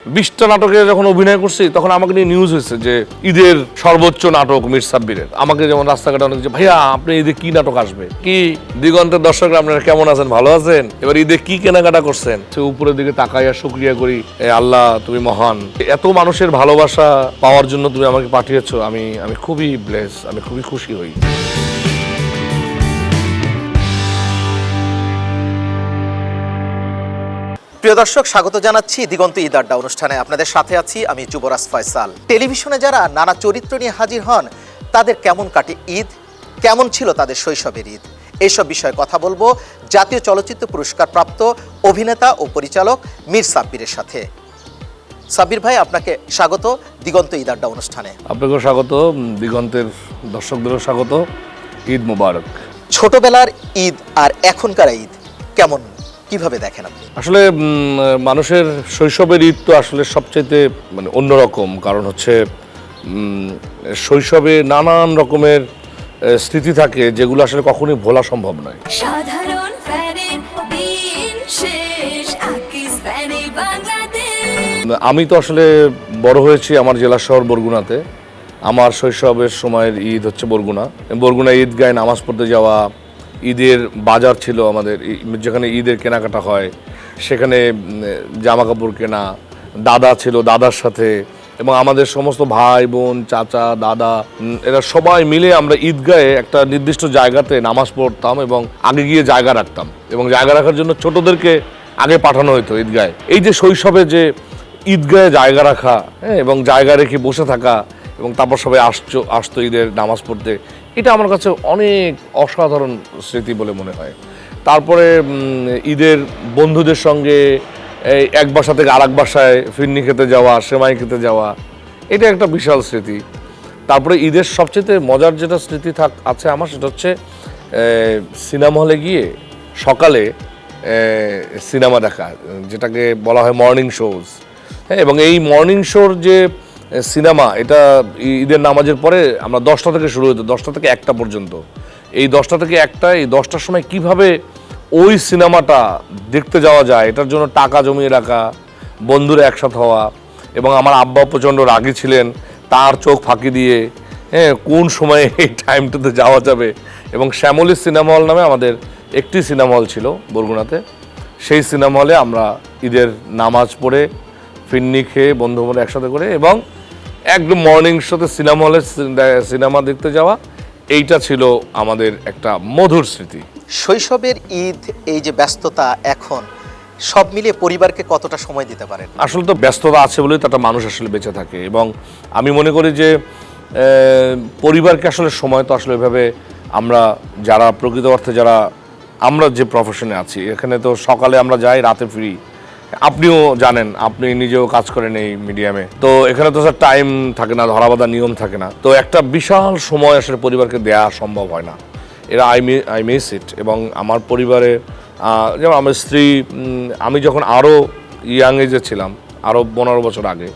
20টা নাটকে যখন অভিনয় করছি তখন আমাকে নিয়ে নিউজ হয়েছে যে ঈদের সর্বোচ্চ নাটক মীর সাব্বিরের। আমাকে যেমন রাস্তাঘাটে অনেক যে ভাইয়া আপনি ঈদে কি নাটক আসবে, কি দিগন্তের দর্শকরা আপনারা কেমন আছেন, ভালো আছেন, এবার ঈদে কি কেনাকাটা করছেন। সে উপরের দিকে তাকাইয়া শুকরিয়া করি, আল্লাহ তুমি মহান, এত মানুষের ভালোবাসা পাওয়ার জন্য তুমি আমাকে পাঠিয়েছো। আমি খুবই ব্লেস, আমি খুবই খুশি হই। প্রিয় দর্শক, স্বাগত জানাচ্ছি দিগন্ত ঈদ আড্ডা অনুষ্ঠানে। আপনাদের সাথে আছি আমি যুবরাজ ফয়সাল। টেলিভিশনে যারা নানা চরিত্র নিয়ে হাজির হন, তাদের কেমন কাটে ঈদ, কেমন ছিল তাদের শৈশবের ঈদ, এইসব বিষয়ে কথা বলবো জাতীয় চলচ্চিত্র পুরস্কার প্রাপ্ত অভিনেতা ও পরিচালক মীর সাব্বিরের সাথে। সাব্বির ভাই, আপনাকে স্বাগত দিগন্ত ঈদ আড্ডা অনুষ্ঠানে। আপনাকেও স্বাগত, দিগন্তের দর্শকদেরও স্বাগত। ঈদ মোবারক। ছোটবেলার ঈদ আর এখনকার ঈদ কেমন, কিভাবে দেখেন আপনি? আসলে মানুষের শৈশবের ঈদ তো আসলে সবচেয়ে অন্যরকম, কারণ হচ্ছে শৈশবে নানান রকমের স্মৃতি থাকে যেগুলো আসলে কখনোই ভোলা সম্ভব নয়। সাধারণ ফ্যানের দিন শেষ, আকিস ফ্যানে বাংলাদেশ। আমি তো আসলে বড় হয়েছি আমার জেলা শহর বরগুনাতে। আমার শৈশবের সময়ের ঈদ হচ্ছে বরগুনা ঈদগায় নামাজ পড়তে যাওয়া, ঈদের বাজার ছিল আমাদের, যেখানে ঈদের কেনাকাটা হয়, সেখানে জামা কাপড় কেনা, দাদা ছিল, দাদার সাথে, এবং আমাদের সমস্ত ভাই বোন চাচা দাদা এরা সবাই মিলে আমরা ঈদগাহে একটা নির্দিষ্ট জায়গাতে নামাজ পড়তাম এবং আগে গিয়ে জায়গা রাখতাম, এবং জায়গা রাখার জন্য ছোটদেরকে আগে পাঠানো হতো ঈদগাহে। এই যে শৈশবে যে ঈদগাহে জায়গা রাখা, এবং জায়গা রেখে বসে থাকা, এবং তারপর সবাই আসতো ঈদের নামাজ পড়তে, এটা আমার কাছে অনেক অসাধারণ স্মৃতি বলে মনে হয়। তারপরে ঈদের বন্ধুদের সঙ্গে এক বাসা থেকে আরেক বাসায় ফিরনি খেতে যাওয়া, সেমাই খেতে যাওয়া, এটা একটা বিশাল স্মৃতি। তারপরে ঈদের সবচেয়ে মজার যেটা স্মৃতি আছে আমার, সেটা হচ্ছে সিনেমা হলে গিয়ে সকালে সিনেমা দেখা, যেটাকে বলা হয় মর্নিং শোজ। হ্যাঁ, এবং এই মর্নিং শোর যে সিনেমা, এটা ঈদের নামাজের পরে আমরা 10টা থেকে শুরু হতো, 10টা থেকে 1টা পর্যন্ত। এই 10টা থেকে 1টা, এই 10টার সময় কিভাবে ওই সিনেমাটা দেখতে যাওয়া যায়, এটার জন্য টাকা জমিয়ে রাখা, বন্ধুরা একসাথে হওয়া, এবং আমার আব্বা প্রচণ্ড রাগী ছিলেন, তার চোখ ফাঁকি দিয়ে কোন সময়ে এই টাইমটাতে যাওয়া যাবে। এবং শ্যামলী সিনেমা হল নামে আমাদের একটি সিনেমা হল ছিল বরগুনাতে, সেই সিনেমা হলে আমরা ঈদের নামাজ পড়ে ফিরনি খেয়ে বন্ধু বান্ধব একসাথে করে এবং একদম মর্নিং শোতে সিনেমা হলে সিনেমা দেখতে যাওয়া, এইটা ছিল আমাদের একটা মধুর স্মৃতি। শৈশবের ঈদ, এই যে ব্যস্ততা, এখন সব মিলিয়ে পরিবারকে কতটা সময় দিতে পারেন? আসলে তো ব্যস্ততা আছে বলেই তো একটা মানুষ আসলে বেঁচে থাকে, এবং আমি মনে করি যে পরিবারকে আসলে সময় তো আসলে এভাবে আমরা যারা প্রকৃত অর্থে যারা আমরা যে প্রফেশনে আছি, এখানে তো সকালে আমরা যাই, রাতে ফিরি। আপনিও জানেন, আপনি নিজেও কাজ করেন এই মিডিয়ামে, তো এখানে তো স্যার টাইম থাকে না, ধরাবাঁধা নিয়ম থাকে না, তো একটা বিশাল সময় আসলে পরিবারকে দেওয়া সম্ভব হয় না। এরা আই মিস ইট। এবং আমার পরিবারে যেমন আমার স্ত্রী, আমি যখন আরও ইয়াং এজে ছিলাম, আরও 15 বছর আগে,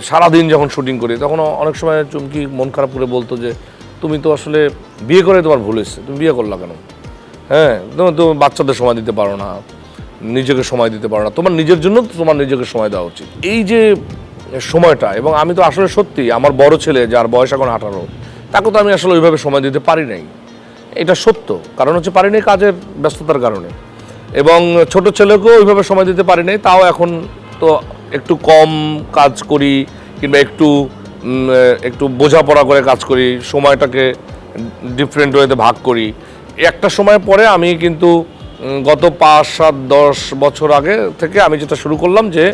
সারাদিন যখন শুটিং করি, তখন অনেক সময় চুমকি মন খারাপ করে বলতো যে তুমি তো আসলে বিয়ে করে তোমার ভুল হয়েছে, তুমি বিয়ে করলা কেন? হ্যাঁ, তুমি বাচ্চাদের সময় দিতে পারো না, নিজেকে সময় দিতে পারো না, তোমার নিজের জন্য তোমার নিজেকে সময় দেওয়া উচিত। এই যে সময়টা, এবং আমি তো আসলে সত্যি আমার বড় ছেলে যার বয়স এখন 18, তাকে তো আমি আসলে ওইভাবে সময় দিতে পারি নাই, এটা সত্য। কারণ হচ্ছে পারি নাই কাজের ব্যস্ততার কারণে, এবং ছোট ছেলেকেও ওইভাবে সময় দিতে পারি নাই। তাও এখন তো একটু কম কাজ করি, কিংবা একটু বোঝাপড়া করে কাজ করি, সময়টাকে ডিফারেন্ট ওয়েতে ভাগ করি। একটা সময় পরে আমি কিন্তু গত 5, 7, 10 বছর আগে থেকে আমি যেটা শুরু করলাম যে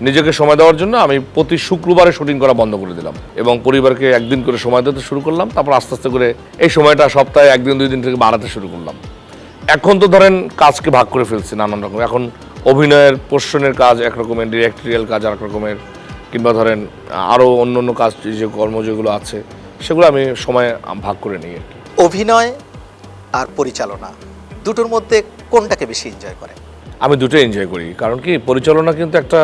নিজেকে সময় দেওয়ার জন্য আমি প্রতি শুক্রবারে শুটিং করা বন্ধ করে দিলাম, এবং পরিবারকে একদিন করে সময় দিতে শুরু করলাম। তারপর আস্তে আস্তে করে এই সময়টা সপ্তাহে 1 দিন 2 দিন থেকে বাড়াতে শুরু করলাম। এখন তো ধরেন কাজকে ভাগ করে ফেলছি নানান রকম। এখন অভিনয়ের পোর্শনের কাজ একরকমের, ডিরেক্টরিয়াল কাজ এক রকমের, কিংবা ধরেন আরও অন্য কাজ যে কর্ম যেগুলো আছে, সেগুলো আমি সময় ভাগ করে নিই আর কি। অভিনয় আর পরিচালনা, দুটোর মধ্যে কোনটাকে বেশি এনজয় করেন? আমি দুটোই এনজয় করি, কারণ কি পরিচালনা কিন্তু একটা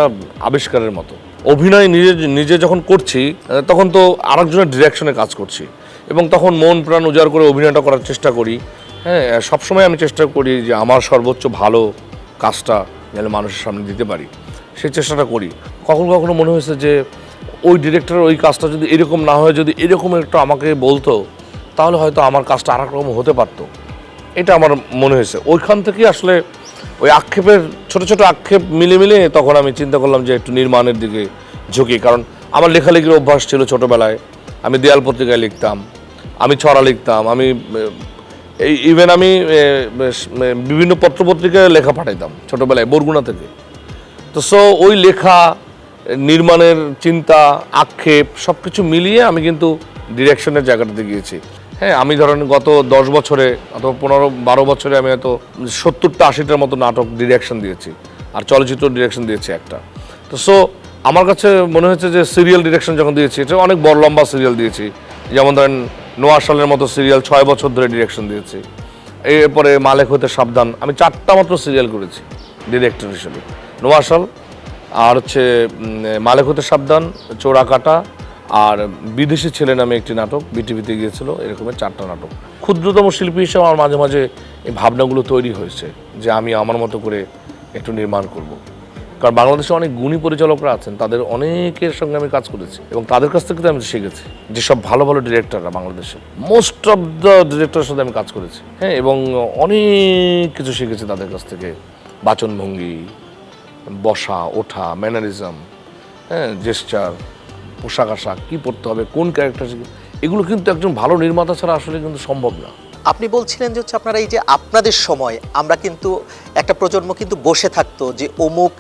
আবিষ্কারের মতো। অভিনয় নিজে যখন করছি, তখন তো আরেকজনের ডিরেকশনে কাজ করছি, এবং তখন মন প্রাণ উজাড় করে অভিনয়টা করার চেষ্টা করি। হ্যাঁ, সবসময় আমি চেষ্টা করি যে আমার সর্বোচ্চ ভালো কাজটা যেন মানুষের সামনে দিতে পারি, সেই চেষ্টাটা করি। কখনো কখনো মনে হয়েছে যে ওই ডিরেক্টর ওই কাজটা যদি এরকম না হয়, যদি এরকম একটু আমাকে বলতো, তাহলে হয়তো আমার কাজটা আর রকম হতে পারতো। এটা আমার মনে হয়েছে। ওইখান থেকে আসলে ওই আক্ষেপের ছোট ছোট আক্ষেপ মিলে মিলে তখন আমি চিন্তা করলাম যে একটু নির্মাণের দিকে ঝুঁকি। কারণ আমার লেখালেখির অভ্যাস ছিল ছোটোবেলায়, আমি দেয়াল পত্রিকায় লিখতাম, আমি ছড়া লিখতাম, আমি ইভেন আমি বিভিন্ন পত্রপত্রিকায় লেখা পাঠাইতাম ছোটোবেলায় বরগুনা থেকে। তো ওই লেখা, নির্মাণের চিন্তা, আক্ষেপ সব কিছু মিলিয়ে আমি কিন্তু ডিরেকশনের জায়গাটাতে গিয়েছি। হ্যাঁ, আমি ধরেন গত 10 বছরে অথবা 15-12 বছরে আমি হয়তো 70টা 80টার মতো নাটক ডিরেকশন দিয়েছি, আর চলচ্চিত্র ডিরেকশন দিয়েছি একটা। তো আমার কাছে মনে হয়েছে যে সিরিয়াল ডিরেকশন যখন দিয়েছি, এটা অনেক বড় লম্বা সিরিয়াল দিয়েছি, যেমন ধরেন নোয়া শালের মতো সিরিয়াল 6 বছর ধরে ডিরেকশন দিয়েছি। এরপরে মালেক হতে সাবধান, আমি 4টা মাত্র সিরিয়াল করেছি ডিরেক্টর হিসেবে। নোয়া শাল, আর হচ্ছে মালেক হতে সাবধান, চোরা কাটা, আর বিদেশি ছেলে নামে একটি নাটক বিটিভিতে গিয়েছিল। এরকমের 4টা নাটক। ক্ষুদ্রতম শিল্পী হিসেবে আমার মাঝে মাঝে এই ভাবনাগুলো তৈরি হয়েছে যে আমি আমার মতো করে একটু নির্মাণ করব। কারণ বাংলাদেশে অনেক গুণী পরিচালকরা আছেন, তাদের অনেকের সঙ্গে আমি কাজ করেছি এবং তাদের কাছ থেকে আমি শিখেছি। যেসব ভালো ভালো ডিরেক্টররা বাংলাদেশে, মোস্ট অফ দ্য ডিরেক্টরের সাথে আমি কাজ করেছি। হ্যাঁ, এবং অনেক কিছু শিখেছি তাদের কাছ থেকে। বাচনভঙ্গি, বসা ওঠা, ম্যানারিজম, হ্যাঁ, জেস্চার, পোশাক আশাক, কী পড়তে হবে, কোন ক্যারেক্টার, এগুলো কিন্তু একজন ভালো নির্মাতা ছাড়া আসলে কিন্তু সম্ভব না। আপনি বলছিলেন যে হচ্ছে আপনারা এই যে আপনাদের সময় আমরা কিন্তু একটা প্রজন্ম কিন্তু বসে থাকতো যে অমুক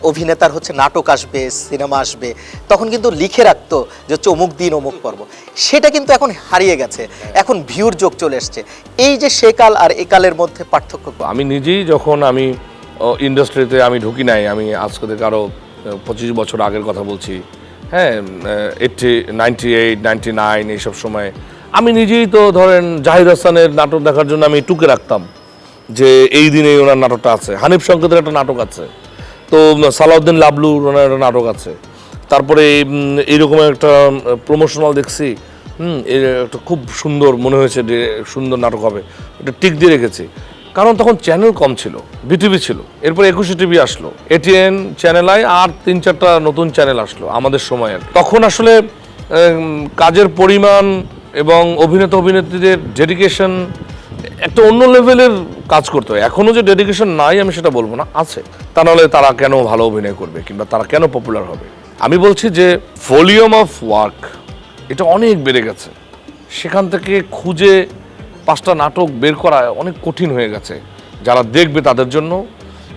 অভিনেতার হচ্ছে নাটক আসবে, সিনেমা আসবে, তখন কিন্তু লিখে রাখতো যে হচ্ছে অমুক দিন অমুক পর্ব। সেটা কিন্তু এখন হারিয়ে গেছে, এখন ভিউর যোগ চলে এসছে। এই যে সেকাল আর একালের মধ্যে পার্থক্য। আমি নিজেই যখন আমি ইন্ডাস্ট্রিতে আমি ঢুকি নাই, আমি আজকে থেকে আরও 25 বছর আগের কথা বলছি। হ্যাঁ, 98, 99 এইসব সময় আমি নিজেই তো ধরেন জাহিদ হাসানের নাটক দেখার জন্য আমি টুকে রাখতাম যে এই দিনে ওনার নাটকটা আছে, হানিফ সংকেতের একটা নাটক আছে, তো সালাউদ্দিন লাবলুর ওনার একটা নাটক আছে, তারপরে এইরকম একটা প্রমোশনাল দেখছি, একটা খুব সুন্দর মনে হয়েছে যে সুন্দর নাটক হবে, এটা টিক দিয়ে রেখেছি। কারণ তখন চ্যানেল কম ছিল, বিটিভি ছিল, এরপর 21 টিভি আসলো, এটিএন, চ্যানেল আই, আর 3-4টা নতুন চ্যানেল আসলো আমাদের সময়ের। তখন আসলে কাজের পরিমাণ এবং অভিনেতা অভিনেত্রীদের ডেডিকেশন একটা অন্য লেভেলের কাজ করতে হয়। এখনও যে ডেডিকেশন নাই আমি সেটা বলবো না, আছে। তা নাহলে তারা কেন ভালো অভিনয় করবে কিংবা তারা কেন পপুলার হবে? আমি বলছি যে ভলিউম অফ ওয়ার্ক এটা অনেক বেড়ে গেছে। সেখান থেকে খুঁজে 5টা নাটক বের করা অনেক কঠিন হয়ে গেছে যারা দেখবে তাদের জন্য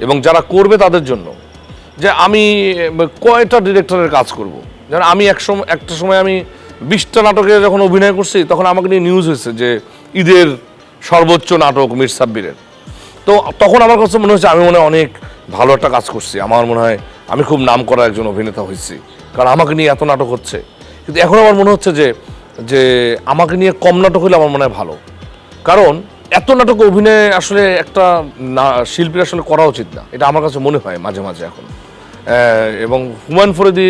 এবং যারা করবে তাদের জন্য। যে আমি কয়টা ডিরেক্টরের কাজ করব। যেমন আমি একটা সময় আমি 20টা নাটকে যখন অভিনয় করছি, তখন আমাকে নিয়ে নিউজ হয়েছে যে ঈদের সর্বোচ্চ নাটক মীর সাব্বিরের। তো তখন আমার কাছে মনে হচ্ছে আমি মনে হয় অনেক ভালো একটা কাজ করছি, আমার মনে হয় আমি খুব নাম করা একজন অভিনেতা হয়েছি, কারণ আমাকে নিয়ে এত নাটক হচ্ছে। কিন্তু এখন আমার মনে হচ্ছে যে আমাকে নিয়ে কম নাটক হলে আমার মনে হয় ভালো, কারণ এত নাটক অভিনয় আসলে একটা শিল্পীর আসলে করা উচিত না, এটা আমার কাছে মনে হয় মাঝে মাঝে এখন। এবং হুমায়ুন ফরিদি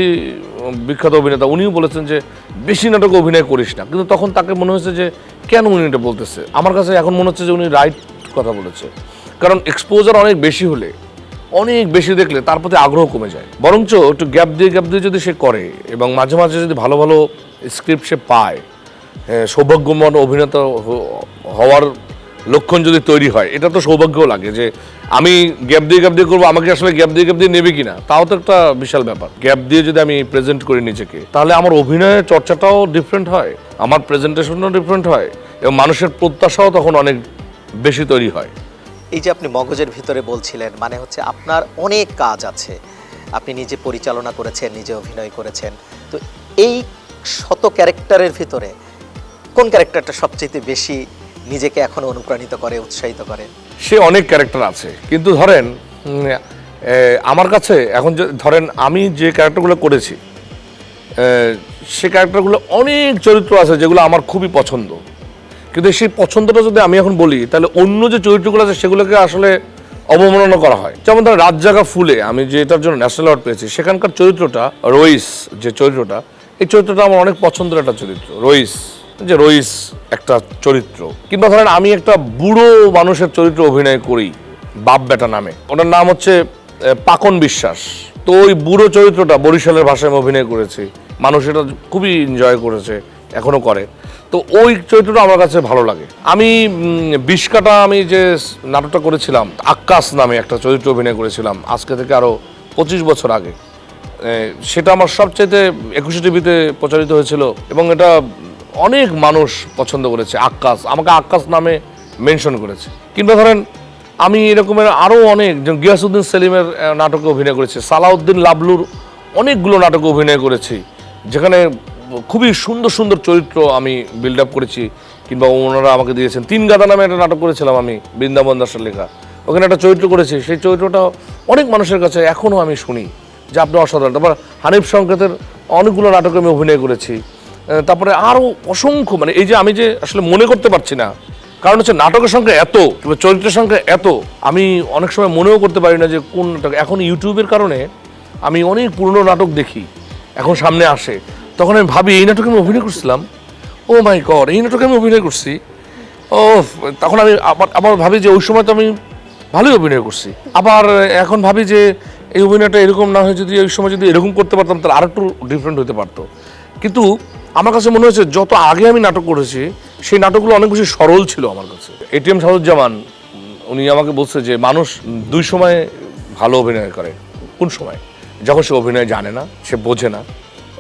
বিখ্যাত অভিনেতা, উনিও বলেছেন যে বেশি নাটক অভিনয় করিস না, কিন্তু তখন তাকে মনে হয়েছে যে কেন উনি এটা বলতেছে। আমার কাছে এখন মনে হচ্ছে যে উনি রাইট কথা বলেছে, কারণ এক্সপোজার অনেক বেশি হলে, অনেক বেশি দেখলে তার প্রতি আগ্রহ কমে যায়। বরঞ্চ একটু গ্যাপ দিয়ে যদি সে করে এবং মাঝে মাঝে যদি ভালো ভালো স্ক্রিপ্ট সে পায়, সৌভাগ্যবান অভিনেতা হওয়ার লক্ষণ যদি তৈরি হয়, এটা তো সৌভাগ্যও লাগে যে আমি গ্যাপ দিয়ে করবো, আমাকে আসলে গ্যাপ দিয়ে নেবে কিনা, তাও তো একটা বিশাল ব্যাপার। গ্যাপ দিয়ে যদি আমি প্রেজেন্ট করি নিজেকে, তাহলে আমার অভিনয়ের চর্চাটাও ডিফারেন্ট হয়, আমার প্রেজেন্টেশনও ডিফারেন্ট হয় এবং মানুষের প্রত্যাশাও তখন অনেক বেশি তৈরি হয়। এই যে আপনি মগজের ভিতরে বলছিলেন, মানে হচ্ছে আপনার অনেক কাজ আছে, আপনি নিজে পরিচালনা করেছেন, নিজে অভিনয় করেছেন, তো এই শত ক্যারেক্টারের ভিতরে কোন ক্যারেক্টারটা সবচেয়ে বেশি নিজেকে এখনো অনুপ্রাণিত করে, উৎসাহিত করে? সে অনেক ক্যারেক্টার আছে, কিন্তু ধরেন আমার কাছে এখন ধরেন আমি যে ক্যারেক্টারগুলো করেছি, সে ক্যারেক্টারগুলো অনেক চরিত্র আছে যেগুলো আমার খুবই পছন্দ, কিন্তু সেই পছন্দটা যদি আমি এখন বলি, তাহলে অন্য যে চরিত্রগুলো আছে সেগুলোকে আসলে অবমাননা করা হয়। যেমন ধর রাত জাগা ফুলে, আমি যেটার জন্য ন্যাশনাল অ্যাওয়ার্ড পেয়েছি, সেখানকার চরিত্রটা রইস, যে চরিত্রটা, এই চরিত্রটা আমার অনেক পছন্দের একটা চরিত্র। রইস একটা চরিত্র। কিংবা ধরেন আমি একটা বুড়ো মানুষের চরিত্র অভিনয় করি বাপ বেটা নামে, ওনার নাম হচ্ছে পাকন বিশ্বাস। তো ওই বুড়ো চরিত্রটা বরিশালের ভাষায় আমি অভিনয় করেছি, মানুষ এটা খুবই এনজয় করেছে, এখনো করে। তো ওই চরিত্রটা আমার কাছে ভালো লাগে। আমি বিষকাটা আমি যে নাটকটা করেছিলাম, আক্কাস নামে একটা চরিত্র অভিনয় করেছিলাম আজকে থেকে আরো 25 বছর আগে, সেটা আমার সবচাইতে 21 টিভিতে প্রচারিত হয়েছিল এবং এটা অনেক মানুষ পছন্দ করেছে। আক্কাস, আমাকে আক্কাস নামে মেনশন করেছে। কিংবা ধরেন আমি এরকমের আরও অনেক, যেমন গিয়াসউদ্দিন সেলিমের নাটকে অভিনয় করেছি, সালাউদ্দিন লাবলুর অনেকগুলো নাটকে অভিনয় করেছি, যেখানে খুবই সুন্দর সুন্দর চরিত্র আমি বিল্ড আপ করেছি, কিংবা ওনারা আমাকে দিয়েছেন। তিন গাদা নামে একটা নাটক করেছিলাম আমি, বৃন্দাবন দাসের লেখা, ওখানে একটা চরিত্র করেছি। সেই চরিত্রটা অনেক মানুষের কাছে এখনও আমি শুনি যে আপনি অসাধারণ। তারপর হানিফ সংকেতের অনেকগুলো নাটকে আমি অভিনয় করেছি। তারপরে আরও অসংখ্য, মানে এই যে আমি যে আসলে মনে করতে পারছি না, কারণ হচ্ছে নাটকের সংখ্যা এত, কিংবা চরিত্রের সংখ্যা এত, আমি অনেক সময় মনেও করতে পারি না যে কোন নাটক। এখন ইউটিউবের কারণে আমি অনেক পুরনো নাটক দেখি, এখন সামনে আসে, তখন আমি ভাবি এই নাটকে আমি অভিনয় করছিলাম, ও মাই গড এই নাটকে আমি অভিনয় করছি, ও তখন আমি আবার ভাবি যে ওই সময় তো আমি ভালোই অভিনয় করছি। আবার এখন ভাবি যে এই অভিনয়টা এরকম না হয়, যদি ওই সময় যদি এরকম করতে পারতাম তাহলে আরেকটু ডিফারেন্ট হতে পারতো। কিন্তু আমার কাছে মনে হয়েছে যত আগে আমি নাটক করেছি সেই নাটকগুলো অনেক বেশি সরল ছিল আমার কাছে। এটিএম শাহুজ্জামান উনি আমাকে বলছে যে মানুষ দুই সময় ভালো অভিনয় করে। কোন সময়? যখন সে অভিনয় জানে না, সে বোঝে না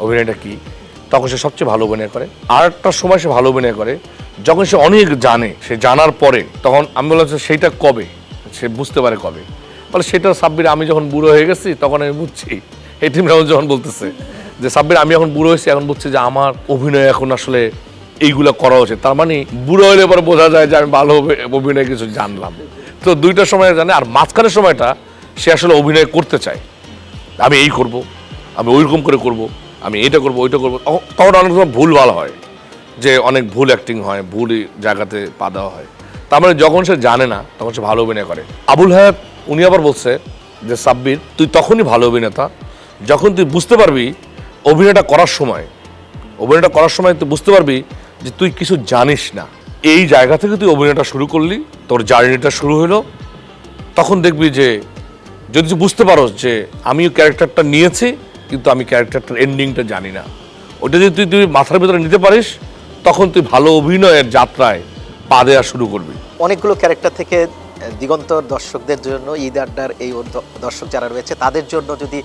অভিনয়টা কি, তখন সে সবচেয়ে ভালো অভিনয় করে। আর একটা সময় সে ভালো অভিনয় করে যখন সে অনেক জানে, সে জানার পরে তখন আমি বললাম সেইটা কবে সে বুঝতে পারে, কবে বলে সেটা সাব্বির আমি যখন বুড়ো হয়ে গেছি তখন আমি বুঝছি। এটিএম শাহুজ্জামান বলতেছে যে সাব্বির আমি এখন বুড়ো হয়েছি, এখন বুঝছি যে আমার অভিনয় এখন আসলে এইগুলো করা উচিত। তার মানে বুড়ো হলে পরে বোঝা যায় যে আমি ভালো অভিনয় কিছু জানলাম। তো দুইটা সময় জানে, আর মাঝখানের সময়টা সে আসলে অভিনয় করতে চায়, আমি এই করব, আমি ওইরকম করে করব, আমি এটা করব ওইটা করব। তখন অনেক সময় ভুল ভালো হয়, যে অনেক ভুল অ্যাক্টিং হয়, ভুল জায়গাতে পা দেওয়া হয়। তার মানে যখন সে জানে না তখন সে ভালো অভিনয় করে। আবুল হায়াত উনি আবার বলছে যে সাব্বির তুই তখনই ভালো অভিনেতা যখন তুই বুঝতে পারবি অভিনয়টা করার সময় তুই বুঝতে পারবি যে তুই কিছু জানিস না। এই জায়গা থেকে তুই অভিনয়টা শুরু করলি, তোর জার্নিটা শুরু হলো, তখন দেখবি যে যদি তুই বুঝতে পারো যে আমিও ক্যারেক্টারটা নিয়েছি কিন্তু আমি ক্যারেক্টারটার এন্ডিংটা জানি না, ওটা যদি তুই মাথার ভিতরে নিতে পারিস তখন তুই ভালো অভিনয়ের যাত্রায় পা দেওয়া শুরু করবি। অনেকগুলো ক্যারেক্টার থেকে দিগন্তর দর্শকদের জন্য, ঈদ আড্ডার এই দর্শক যারা রয়েছে তাদের জন্য যদি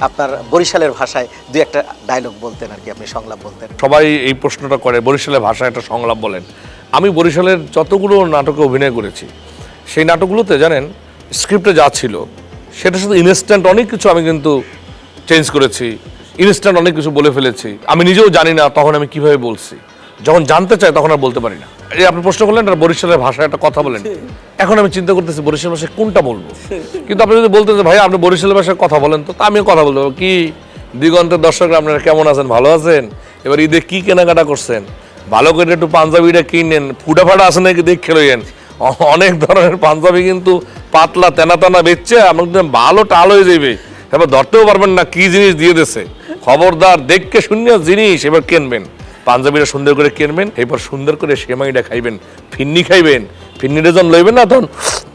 আপনার বরিশালের ভাষায় দুই একটা ডায়লগ বলতেন আর কি, আপনি সংলাপ বলতেন। সবাই এই প্রশ্নটা করে বরিশালের ভাষায় একটা সংলাপ বলেন। আমি বরিশালের যতগুলো নাটকে অভিনয় করেছি সেই নাটকগুলোতে জানেন স্ক্রিপ্টে যা ছিল সেটার সাথে ইনস্ট্যান্ট অনেক কিছু আমি কিন্তু চেঞ্জ করেছি, ইনস্ট্যান্ট অনেক কিছু বলে ফেলেছি। আমি নিজেও জানি না তখন আমি কিভাবে বলছি, যখন জানতে চাই তখন আর বলতে পারি না। এই আপনি প্রশ্ন করলেন আর বরিশালের ভাষায় একটা কথা বলেন, এখন আমি চিন্তা করতেছি বরিশাল ভাষায় কোনটা বলবো। কিন্তু আপনি যদি বলতেন যে ভাই আপনি বরিশালের ভাষায় কথা বলেন, তো আমিও কথা বলতে পারবো। কি দিগন্তের দর্শকরা আপনারা কেমন আছেন, ভালো আছেন? এবার ঈদে কি কেনাকাটা করছেন? ভালো করে একটু পাঞ্জাবিটা কিনেন, ফুটা ফাটা আছে নাকি দেখে লইয়েন। অনেক ধরনের পাঞ্জাবি কিন্তু পাতলা তেনা তেনা বেচছে, আমাদের ভালো টাল হয়ে যাবে, এবার ধরতেও পারবেন না কি জিনিস দিয়ে দিছে। খবরদার দেখকে শূন্য জিনিস এবার কিনবেন, পাঞ্জাবিটা সুন্দর করে কিনবেন, এরপর সুন্দর করে সেমাইটা খাইবেন, ফিন্নি খাইবেন, ফিন্নিটা যখন লইবেন না তখন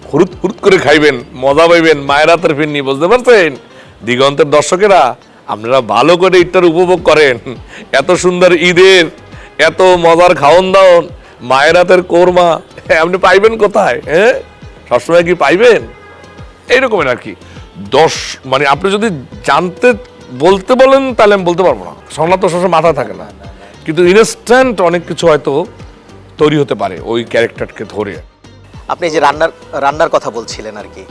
হুরুত হুরুত করে খাইবেন, মজা পাইবেন। মায়ের হাতের ফিন্নি, বুঝতে পারছেন? দিগন্তের দর্শকেরা আপনারা ভালো করে ঈদটার উপভোগ করেন। এত সুন্দর ঈদের এত মজার খাওয়ন দাওন, মায়ের হাতের কোরমা আপনি পাইবেন কোথায়? হ্যাঁ, সবসময় কি পাইবেন? এইরকমের আর কি মানে আপনি যদি জানতে বলতে বলেন তাহলে আমি বলতে পারবো না, সংলাপ তো সবসময় মাথায় থাকে না, কিন্তু ইনস্ট্যান্ট অনেক কিছু হয়তো তৈরি হতে পারে ওই ক্যারেক্টারকে ধরে। আপনি যে রান্নার কথা বলছিলেন আর কি,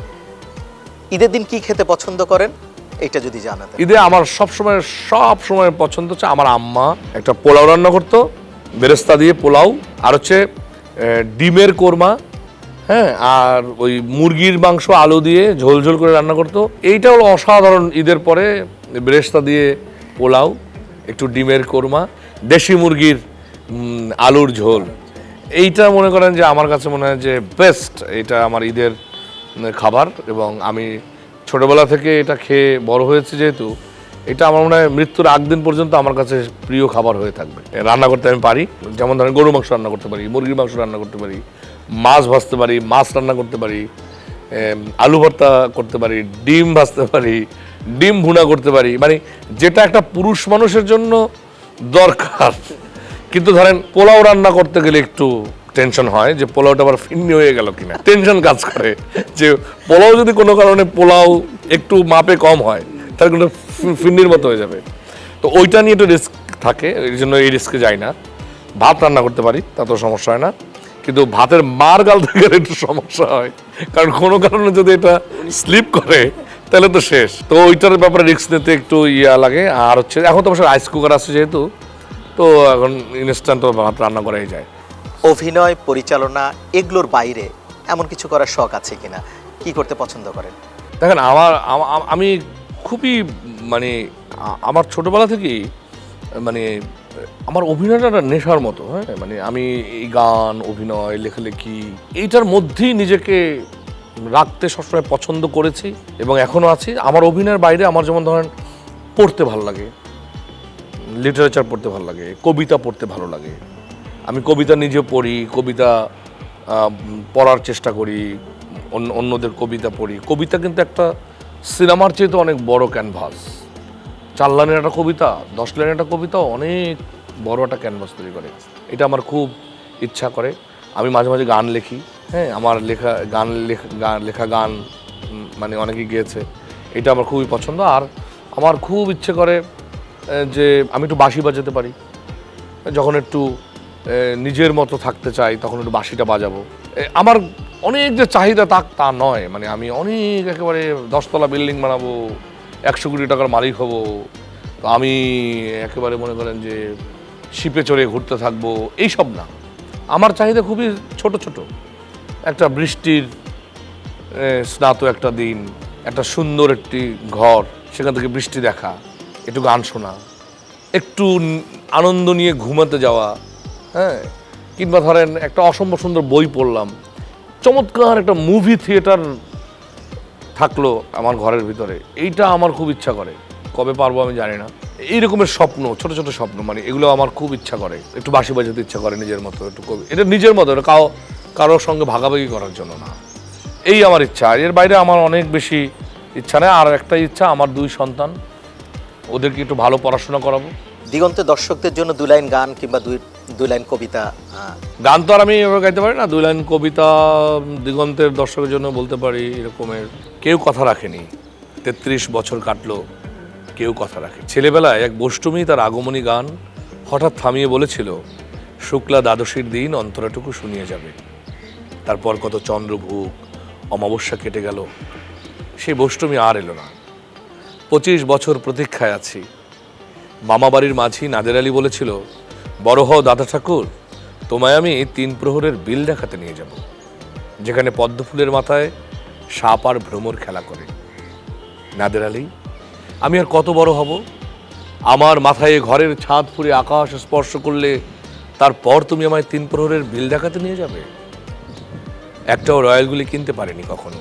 ঈদের দিন কি খেতে পছন্দ করেন এটা যদি জানাতেন। ঈদে আমার সব সময় পছন্দ হচ্ছে, আমার আম্মা একটা পোলাও রান্না করতো, বেরেস্তা দিয়ে পোলাও, আর হচ্ছে ডিমের কোরমা, হ্যাঁ, আর ওই মুরগির মাংস আলু দিয়ে ঝোল ঝোল করে রান্না করতো। এইটা হলো অসাধারণ। ঈদের পরে বেরেস্তা দিয়ে পোলাও, একটু ডিমের কোরমা, দেশি মুরগির আলুর ঝোল, এইটা মনে করেন যে আমার কাছে মনে হয় যে বেস্ট, এটা আমার ঈদের খাবার। এবং আমি ছোটবেলা থেকে এটা খেয়ে বড় হয়েছে, যেহেতু এটা আমার মনে হয় মৃত্যুর আগ দিন পর্যন্ত আমার কাছে প্রিয় খাবার হয়ে থাকবে। রান্না করতে আমি পারি, যেমন ধরেন গরু মাংস রান্না করতে পারি, মুরগির মাংস রান্না করতে পারি, মাছ ভাজতে পারি, মাছ রান্না করতে পারি, আলু ভর্তা করতে পারি, ডিম ভাজতে পারি, ডিম ভুনা করতে পারি, মানে যেটা একটা পুরুষ মানুষের জন্য দরকার। কিন্তু ধরেন পোলাও রান্না করতে গেলে একটু টেনশন হয় যে পোলাওটা আবার ফিন্নি হয়ে গেল কিনা, টেনশন কাজ করে যে পোলাও যদি কোনো কারণে পোলাও একটু মাপে কম হয় তাহলে কিন্তু ফিন্নির মতো হয়ে যাবে। তো ওইটা নিয়ে একটু রিস্ক থাকে, এই জন্য এই রিস্কে যাই না। ভাত রান্না করতে পারি, তাতে সমস্যা হয় না, কিন্তু ভাতের মার গাল থেকে একটু সমস্যা হয়, কারণ কোনো কারণে যদি এটা স্লিপ করে তাহলে তো শেষ। তো ওইটার ব্যাপারে রিস্ক নিতে একটু ইয়া লাগে। আর হচ্ছে এখন তো অবশ্য রাইস কুকার আছে যেহেতু, তো এখন ইনস্ট্যান্ট তো ভাত রান্না করাই যায়। অভিনয়, পরিচালনা এগুলোর বাইরে এমন কিছু করার শখ আছে কিনা? কি করতে পছন্দ করেন? দেখেন আমি খুবই মানে আমার ছোটবেলা থেকেই মানে আমার অভিনয়টা একটা নেশার মতো। হ্যাঁ, মানে আমি এই গান, অভিনয়, লেখালেখি এইটার মধ্যেই নিজেকে রাখতে সবসময় পছন্দ করেছি এবং এখনও আছি। আমার অভিনয়ের বাইরে আমার যেমন ধরেন পড়তে ভালো লাগে, লিটারেচার পড়তে ভালো লাগে, কবিতা পড়তে ভালো লাগে। আমি কবিতা নিজে পড়ি, কবিতা পড়ার চেষ্টা করি, অন্যদের কবিতা পড়ি। কবিতা কিন্তু একটা সিনেমার চেয়ে তো অনেক বড় ক্যানভাস। 4 লাইনের একটা কবিতা, 10 লাইনের একটা কবিতা অনেক বড় একটা ক্যানভাস তৈরি করে। এটা আমার খুব ইচ্ছা করে। আমি মাঝে মাঝে গান লিখি। হ্যাঁ, আমার লেখা গান মানে অনেকেই গেয়েছে, এটা আমার খুবই পছন্দ। আর আমার খুব ইচ্ছে করে যে আমি একটু বাঁশি বাজাতে পারি। যখন একটু নিজের মতো থাকতে চাই তখন একটু বাঁশিটা বাজাবো। আমার অনেক যে চাহিদা তা নয়, মানে আমি অনেক একেবারে 10 তলা বিল্ডিং বানাবো, 100 কোটি টাকার মালিক হব, তো আমি একেবারে মনে করেন যে শিপে চড়ে ঘুরতে থাকবো, এইসব না। আমার চাহিদা খুবই ছোট ছোট। একটা বৃষ্টির স্নাত একটা দিন, একটা সুন্দর একটি ঘর, সেখান থেকে বৃষ্টি দেখা, একটু গান শোনা, একটু আনন্দ নিয়ে ঘুমাতে যাওয়া। হ্যাঁ, কিংবা ধরেন একটা অসম্ভব সুন্দর বই পড়লাম, চমৎকার একটা মুভি থিয়েটার থাকলো আমার ঘরের ভিতরে, এইটা আমার খুব ইচ্ছা করে। কবে পারবো আমি জানি না। এই রকমের স্বপ্ন, ছোট ছোট স্বপ্ন, মানে এগুলো আমার খুব ইচ্ছা করে। একটু বাঁশি বাজাতে ইচ্ছা করে নিজের মতো, একটু কবি, এটা নিজের মতো, এটা কারোর সঙ্গে ভাগাভাগি করার জন্য না। এই আমার ইচ্ছা। এর বাইরে আমার অনেক বেশি ইচ্ছা নেই। আর একটা ইচ্ছা, আমার 2 সন্তান, ওদেরকে একটু ভালো পড়াশোনা করাবো। দিগন্তে দর্শকদের জন্য 2 লাইন গান কিংবা 2 লাইন কবিতা। গান তো আর আমি এভাবে গাইতে পারি না, 2 লাইন কবিতা দিগন্তের দর্শকের জন্য বলতে পারি এরকমের। কেউ কথা রাখেনি, 33 বছর কাটলো, কেউ কথা রাখে। ছেলেবেলায় এক বষ্টমী তার আগমনী গান হঠাৎ থামিয়ে বলেছিল, শুক্লা দ্বাদশীর দিন অন্তরাটুকু শুনিয়ে যাবে। তারপর কত চন্দ্রভূক অমাবস্যা কেটে গেল, সেই বষ্টমী আর এলো না। 25 বছর প্রতীক্ষায় আছি। মামাবাড়ির মাঝি নাদের আলী বলেছিল, বড় হও দাদা ঠাকুর, তোমায় আমি 3 প্রহরের বিল দেখাতে নিয়ে যাব, যেখানে পদ্মফুলের মাথায় সাপ আর ভ্রমর খেলা করে। নাদের আলী, আমি আর কত বড় হব? আমার মাথায় ঘরের ছাদ ফুঁড়ে আকাশ স্পর্শ করলে তারপর তুমি আমায় 3 প্রহরের বিল দেখাতে নিয়ে যাবে? একটাও রয়্যালগুলি কিনতে পারেনি কখনো।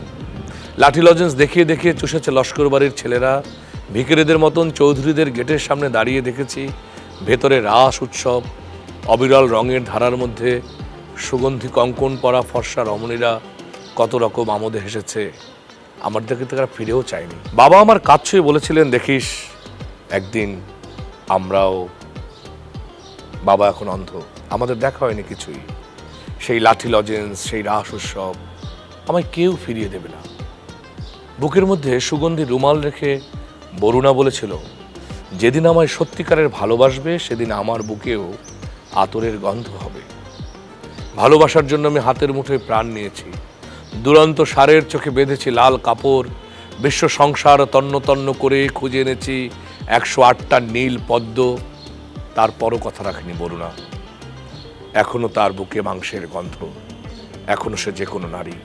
লাঠি লজেন্স দেখিয়ে দেখিয়ে চুষেছে লস্কর বাড়ির ছেলেরা। ভিখিরিদের মতন চৌধুরীদের গেটের সামনে দাঁড়িয়ে দেখেছি, ভেতরে রাস উৎসব। অবিরল রঙের ধারার মধ্যে সুগন্ধি কঙ্কন পরা ফর্সা রমণীরা কত রকম আমোদে হেসেছে। আমার দিকে তারা ফিরেও চায়নি। বাবা আমার কাজ ছুঁয়ে বলেছিলেন, দেখিস একদিন আমরাও। বাবা এখন অন্ধ, আমাদের দেখা হয়নি কিছুই। সেই লাঠি লজেন্স, সেই রাস উৎসব আমায় কেউ ফিরিয়ে দেবে না। বুকের মধ্যে সুগন্ধি রুমাল রেখে বরুণা বলেছিল, যেদিন আমায় সত্যিকারের ভালোবাসবে সেদিন আমার বুকেও আতরের গন্ধ হবে। ভালোবাসার জন্য আমি হাতের মুঠোয় প্রাণ নিয়েছি। দুরন্ত সারের চোখে বেঁধেছি লাল কাপড়। বিশ্ব সংসার তন্ন তন্ন করে খুঁজে এনেছি 108টা নীল পদ্ম। তারপরও কথা রাখেনি বরুণা। এখনো তার বুকে মাংসের গন্ধ, এখনো সে যে কোনো নারী।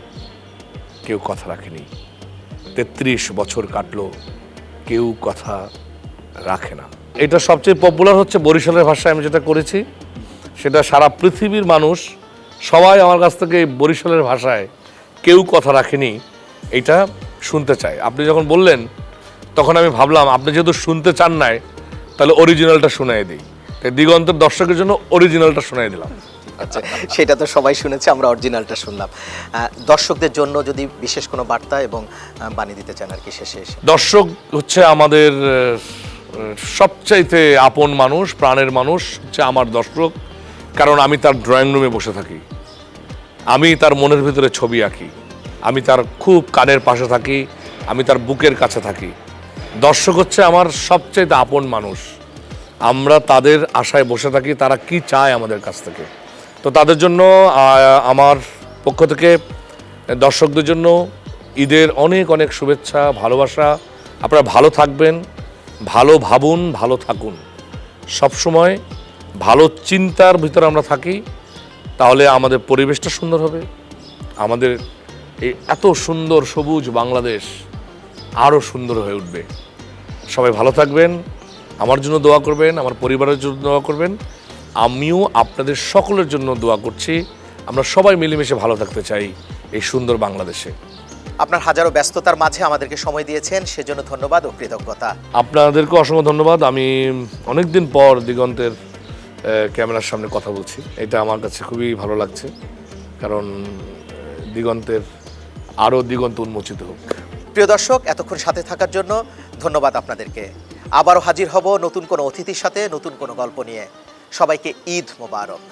কেউ কথা রাখেনি। 33 বছর কাটলো, কেউ কথা রাখে না। এটা সবচেয়ে পপুলার হচ্ছে বরিশালের ভাষায় আমি যেটা করেছি, সেটা সারা পৃথিবীর মানুষ সবাই আমার কাছ থেকে বরিশালের ভাষায় কেউ কথা রাখেনি এটা শুনতে চায়। আপনি যখন বললেন তখন আমি ভাবলাম আপনি যেহেতু শুনতে চান নাই, তাহলে অরিজিনালটা শোনাই দিই। তাই দিগন্তের দর্শকের জন্য অরিজিনালটা শোনাই দিলাম। আচ্ছা, সেটা তো সবাই শুনেছে, আমরা অরিজিনালটা শুনলাম। দর্শকদের জন্য যদি বিশেষ কোনো বার্তা এবং বাণী দিতে চান আর কি শেষে এসে। দর্শক হচ্ছে আমাদের সবচাইতে আপন মানুষ, প্রাণের মানুষ হচ্ছে আমার দর্শক। কারণ আমি তার ড্রয়িং রুমে বসে থাকি, আমি তার মনের ভিতরে ছবি আঁকি, আমি তার খুব কানের পাশে থাকি, আমি তার বুকের কাছে থাকি। দর্শক হচ্ছে আমার সবচাইতে আপন মানুষ। আমরা তাদের আশায় বসে থাকি তারা কি চায় আমাদের কাছ থেকে। তো তাদের জন্য আমার পক্ষ থেকে দর্শকদের জন্য ঈদের অনেক অনেক শুভেচ্ছা, ভালোবাসা। আপনারা ভালো থাকবেন, ভালো ভাবুন, ভালো থাকুন, সবসময় ভালো চিন্তার ভিতরে আমরা থাকি, তাহলে আমাদের পরিবেশটা সুন্দর হবে, আমাদের এই এত সুন্দর সবুজ বাংলাদেশ আরও সুন্দর হয়ে উঠবে। সবাই ভালো থাকবেন, আমার জন্য দোয়া করবেন, আমার পরিবারের জন্য দোয়া করবেন। আমিও আপনাদের সকলের জন্য দোয়া করছি। আমরা সবাই মিলেমিশে ভালো থাকতে চাই এই সুন্দর বাংলাদেশে। আপনার হাজারো ব্যস্ততার মাঝে আমাদেরকে সময় দিয়েছেন, সেজন্য ধন্যবাদ ও কৃতজ্ঞতা। আপনাদেরকে অসংখ্য ধন্যবাদ। আমি অনেকদিন পর দিগন্তের ক্যামেরার সামনে কথা বলছি, এটা আমার কাছে খুবই ভালো লাগছে। কারণ দিগন্তের আরও দিগন্ত উন্মোচিত হোক। প্রিয় দর্শক, এতক্ষণ সাথে থাকার জন্য ধন্যবাদ আপনাদেরকে। আবারও হাজির হব নতুন কোনো অতিথির সাথে, নতুন কোনো গল্প নিয়ে। সবাইকে ঈদ মোবারক।